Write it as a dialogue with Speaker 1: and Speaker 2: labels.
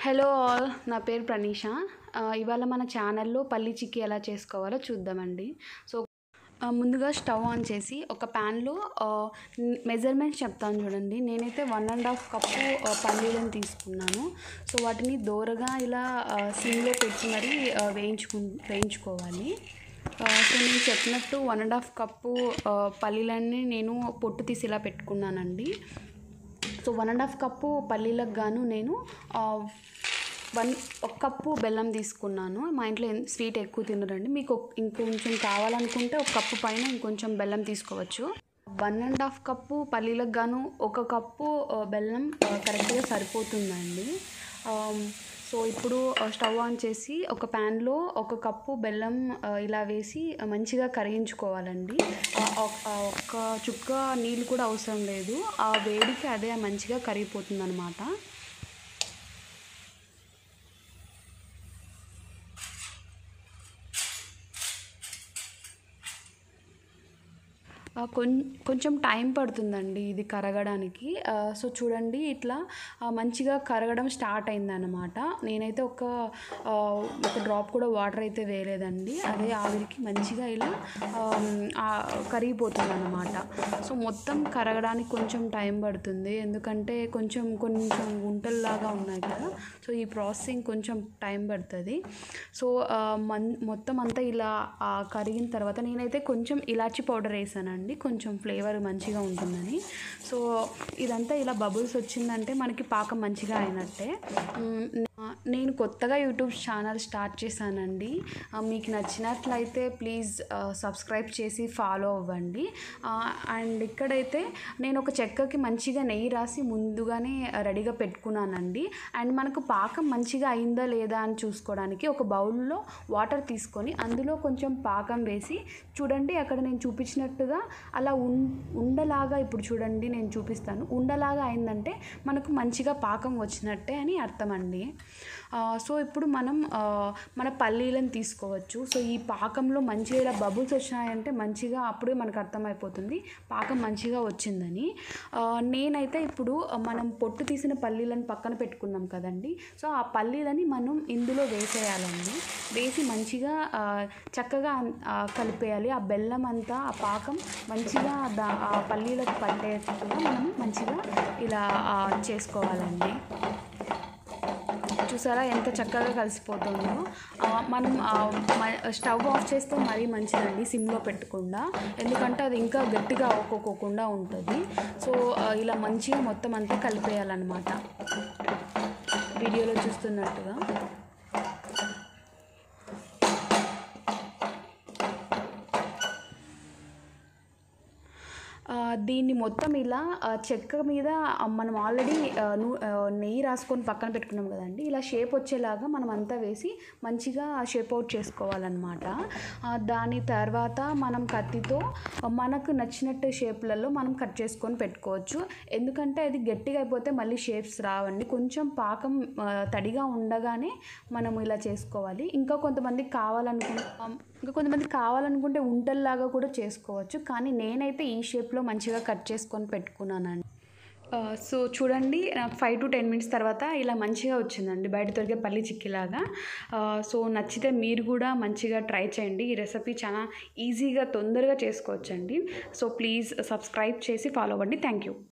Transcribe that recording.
Speaker 1: Hello all, నా పేరు ప్రణీష. ఇవాళ మన ఛానల్లో పల్లి చిక్కీ ఎలా చేసుకోవాలో చూద్దామండి. సో ముందుగా స్టవ్ ఆన్ చేసి ఒక ప్యాన్లో మెజర్మెంట్స్ చెప్తాను చూడండి. నేనైతే 1.5 కప్పు పల్లీలను తీసుకున్నాను. సో వాటిని దోరగా ఇలా సిమ్లో పెట్టి మరీ వేయించుకోవాలి. సో నేను చెప్పినట్టు 1.5 కప్పు పల్లీలన్నీ నేను పొట్టు తీసి ఇలా పెట్టుకున్నానండి. సో 1.5 కప్పు పల్లీలకు గాను నేను 1 కప్పు బెల్లం తీసుకున్నాను. మా ఇంట్లో స్వీట్ ఎక్కువ తినరండి. మీకు ఇంకొంచెం కావాలనుకుంటే 1 కప్పు పైన ఇంకొంచెం బెల్లం తీసుకోవచ్చు. 1.5 కప్పు పల్లీలకు గాను 1 కప్పు బెల్లం కరెక్ట్గా సరిపోతుందండి. సో ఇప్పుడు స్టవ్ ఆన్ చేసి ఒక ప్యాన్లో 1 కప్పు బెల్లం ఇలా వేసి మంచిగా కరిగించుకోవాలండి. ఒక్క చుక్క నీళ్ళు కూడా అవసరం లేదు. ఆ వేడికి అదే మంచిగా కరిగిపోతుంది అన్నమాట. కొంచెం టైం పడుతుందండి ఇది కరగడానికి. సో చూడండి, ఇట్లా మంచిగా కరగడం స్టార్ట్ అయిందన్నమాట. నేనైతే ఒక డ్రాప్ కూడా వాటర్ అయితే వేయలేదండి. అదే ఆవిరికి మంచిగా ఇలా కరిగిపోతుంది అన్నమాట. సో మొత్తం కరగడానికి కొంచెం టైం పడుతుంది, ఎందుకంటే కొంచెం గుంటల్లాగా ఉన్నాయి కదా. సో ఈ ప్రాసెసింగ్ కొంచెం టైం పడుతుంది. సో మొత్తం అంతా ఇలా కరిగిన తర్వాత నేనైతే కొంచెం ఇలాచీ పౌడర్ వేసానండి, కొంచెం ఫ్లేవర్ మంచిగా ఉంటుందని. సో ఇదంతా ఇలా బబుల్స్ వచ్చిందంటే మనకి పాకం మంచిగా అయినట్టే. నేను కొత్తగా యూట్యూబ్ ఛానల్ స్టార్ట్ చేశానండి. మీకు నచ్చినట్లయితే ప్లీజ్ సబ్స్క్రైబ్ చేసి ఫాలో అవ్వండి. అండ్ ఇక్కడైతే నేను ఒక చెక్కకి మంచిగా నెయ్యి రాసి ముందుగానే రెడీగా పెట్టుకున్నానండి. అండ్ మనకు పాకం మంచిగా అయిందా లేదా అని చూసుకోవడానికి ఒక బౌల్లో వాటర్ తీసుకొని అందులో కొంచెం పాకం వేసి చూడండి, అక్కడ నేను చూపించినట్టుగా అలా ఉండలాగా, ఇప్పుడు చూడండి నేను చూపిస్తాను, ఉండలాగా అయిందంటే మనకు మంచిగా పాకం వచ్చినట్టే అని అర్థం అండి. సో ఇప్పుడు మనం మన పల్లీలను తీసుకోవచ్చు. సో ఈ పాకంలో మంచిగా ఇలా బబుల్స్ వచ్చినాయంటే మంచిగా అప్పుడే మనకు అర్థమైపోతుంది పాకం మంచిగా వచ్చిందని. నేనైతే ఇప్పుడు మనం పొట్టు తీసిన పల్లీలను పక్కన పెట్టుకున్నాం కదండి. సో ఆ పల్లీలని మనం ఇందులో వేసేయాలండి. వేసి మంచిగా చక్కగా కలిపేయాలి. ఆ బెల్లం అంతా ఆ పాకం మంచిగా ఆ పల్లీలకు పట్టేట్టుగా మనం మంచిగా ఇలా చేసుకోవాలండి. చూసారా ఎంత చక్కగా కలిసిపోతుందో. మనం స్టవ్ ఆఫ్ చేస్తే మరీ మంచిదండి, సిమ్లో పెట్టకుండా, ఎందుకంటే అది ఇంకా గట్టిగా అవ్వకోకుండా ఉంటుంది. సో ఇలా మంచిగా మొత్తం అంతా కలిపేయాలన్నమాట, వీడియోలో చూస్తున్నట్టుగా. దీన్ని మొత్తం ఇలా చెక్క మీద మనం ఆల్రెడీ నెయ్యి రాసుకొని పక్కన పెట్టుకున్నాం కదండి. ఇలా షేప్ వచ్చేలాగా మనం అంతా వేసి మంచిగా షేప్ అవుట్ చేసుకోవాలన్నమాట. దాని తర్వాత మనం కత్తితో మనకు నచ్చినట్టు షేప్లలో మనం కట్ చేసుకొని పెట్టుకోవచ్చు, ఎందుకంటే అది గట్టిగా అయిపోతే మళ్ళీ షేప్స్ రావండి. కొంచెం పాకం తడిగా ఉండగానే మనం ఇలా చేసుకోవాలి. ఇంకా కొంతమందికి కావాలనుకుంటే ఉంటల్లాగా కూడా చేసుకోవచ్చు, కానీ నేనైతే ఈ షేప్లో మంచిగా కట్ చేసుకొని పెట్టుకున్నానండి. సో చూడండి, నాకు 5 to 10 minutes తర్వాత ఇలా మంచిగా వచ్చిందండి, బయట దొరికే పల్లి చిక్కీలాగా. సో నచ్చితే మీరు కూడా మంచిగా ట్రై చేయండి. ఈ రెసిపీ చాలా ఈజీగా తొందరగా చేసుకోవచ్చండి. సో ప్లీజ్ సబ్స్క్రైబ్ చేసి ఫాలో అవ్వండి. Thank you.